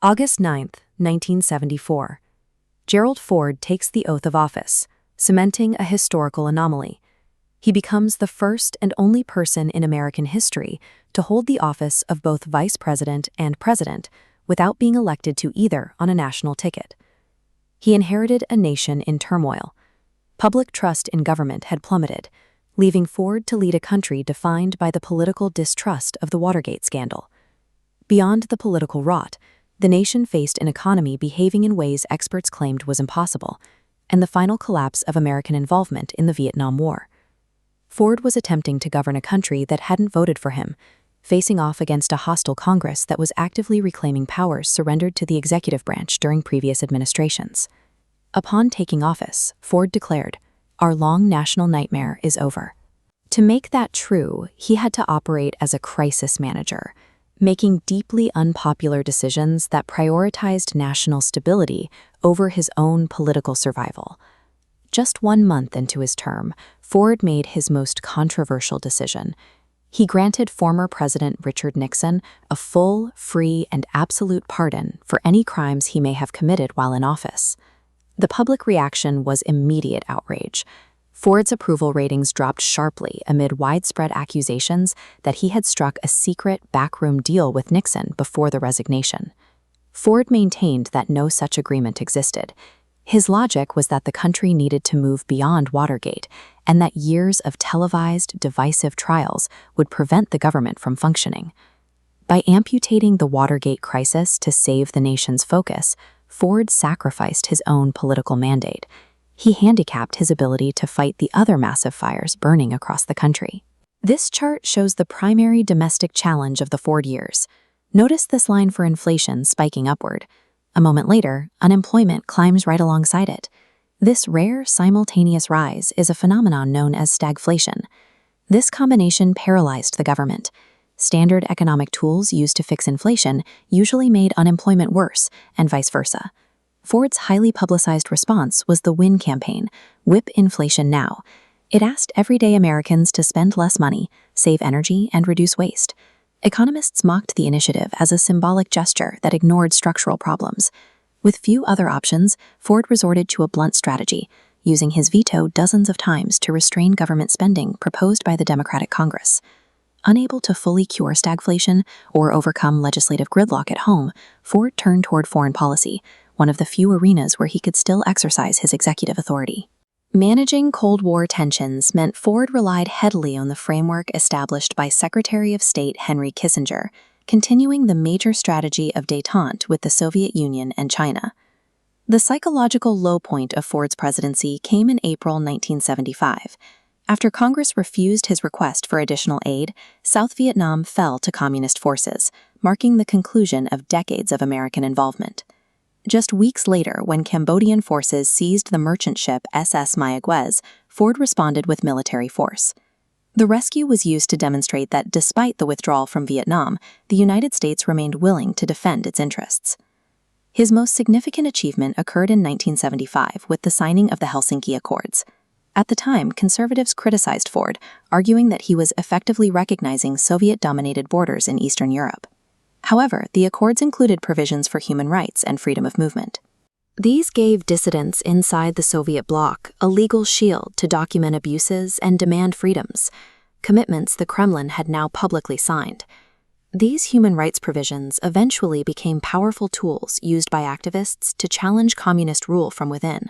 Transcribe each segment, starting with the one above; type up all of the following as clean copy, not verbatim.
August 9, 1974. Gerald Ford takes the oath of office, cementing a historical anomaly. He becomes the first and only person in American history to hold the office of both vice president and president without being elected to either on a national ticket. He inherited a nation in turmoil. Public trust in government had plummeted, leaving Ford to lead a country defined by the political distrust of the Watergate scandal. Beyond the political rot, the nation faced an economy behaving in ways experts claimed was impossible, and the final collapse of American involvement in the Vietnam War. Ford was attempting to govern a country that hadn't voted for him, facing off against a hostile Congress that was actively reclaiming powers surrendered to the executive branch during previous administrations. Upon taking office, Ford declared, "Our long national nightmare is over." To make that true, he had to operate as a crisis manager, making deeply unpopular decisions that prioritized national stability over his own political survival. Just 1 month into his term, Ford made his most controversial decision. He granted former President Richard Nixon a full, free, and absolute pardon for any crimes he may have committed while in office. The public reaction was immediate outrage. Ford's approval ratings dropped sharply amid widespread accusations that he had struck a secret backroom deal with Nixon before the resignation. Ford maintained that no such agreement existed. His logic was that the country needed to move beyond Watergate, and that years of televised, divisive trials would prevent the government from functioning. By amputating the Watergate crisis to save the nation's focus, Ford sacrificed his own political mandate. He handicapped his ability to fight the other massive fires burning across the country. This chart shows the primary domestic challenge of the Ford years. Notice this line for inflation spiking upward. A moment later, unemployment climbs right alongside it. This rare simultaneous rise is a phenomenon known as stagflation. This combination paralyzed the government. Standard economic tools used to fix inflation usually made unemployment worse, and vice versa. Ford's highly publicized response was the WIN campaign, Whip Inflation Now. It asked everyday Americans to spend less money, save energy, and reduce waste. Economists mocked the initiative as a symbolic gesture that ignored structural problems. With few other options, Ford resorted to a blunt strategy, using his veto dozens of times to restrain government spending proposed by the Democratic Congress. Unable to fully cure stagflation or overcome legislative gridlock at home, Ford turned toward foreign policy, one of the few arenas where he could still exercise his executive authority. Managing Cold War tensions meant Ford relied heavily on the framework established by Secretary of State Henry Kissinger, continuing the major strategy of détente with the Soviet Union and China. The psychological low point of Ford's presidency came in April 1975. After Congress refused his request for additional aid, South Vietnam fell to communist forces, marking the conclusion of decades of American involvement. Just weeks later, when Cambodian forces seized the merchant ship SS Mayaguez, Ford responded with military force. The rescue was used to demonstrate that despite the withdrawal from Vietnam, the United States remained willing to defend its interests. His most significant achievement occurred in 1975 with the signing of the Helsinki Accords. At the time, conservatives criticized Ford, arguing that he was effectively recognizing Soviet-dominated borders in Eastern Europe. However, the accords included provisions for human rights and freedom of movement. These gave dissidents inside the Soviet bloc a legal shield to document abuses and demand freedoms, commitments the Kremlin had now publicly signed. These human rights provisions eventually became powerful tools used by activists to challenge communist rule from within.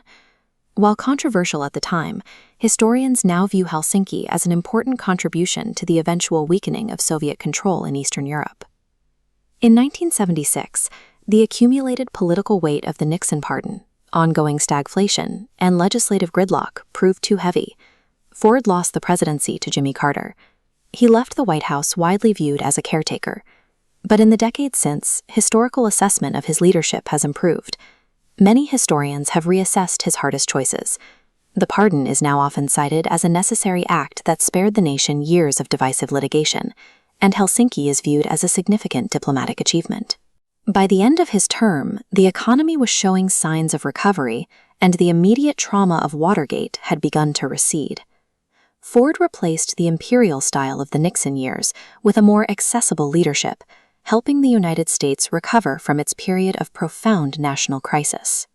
While controversial at the time, historians now view Helsinki as an important contribution to the eventual weakening of Soviet control in Eastern Europe. In 1976, the accumulated political weight of the Nixon pardon, ongoing stagflation, and legislative gridlock proved too heavy. Ford lost the presidency to Jimmy Carter. He left the White House widely viewed as a caretaker. But in the decades since, historical assessment of his leadership has improved. Many historians have reassessed his hardest choices. The pardon is now often cited as a necessary act that spared the nation years of divisive litigation, and Helsinki is viewed as a significant diplomatic achievement. By the end of his term, the economy was showing signs of recovery, and the immediate trauma of Watergate had begun to recede. Ford replaced the imperial style of the Nixon years with a more accessible leadership, helping the United States recover from its period of profound national crisis.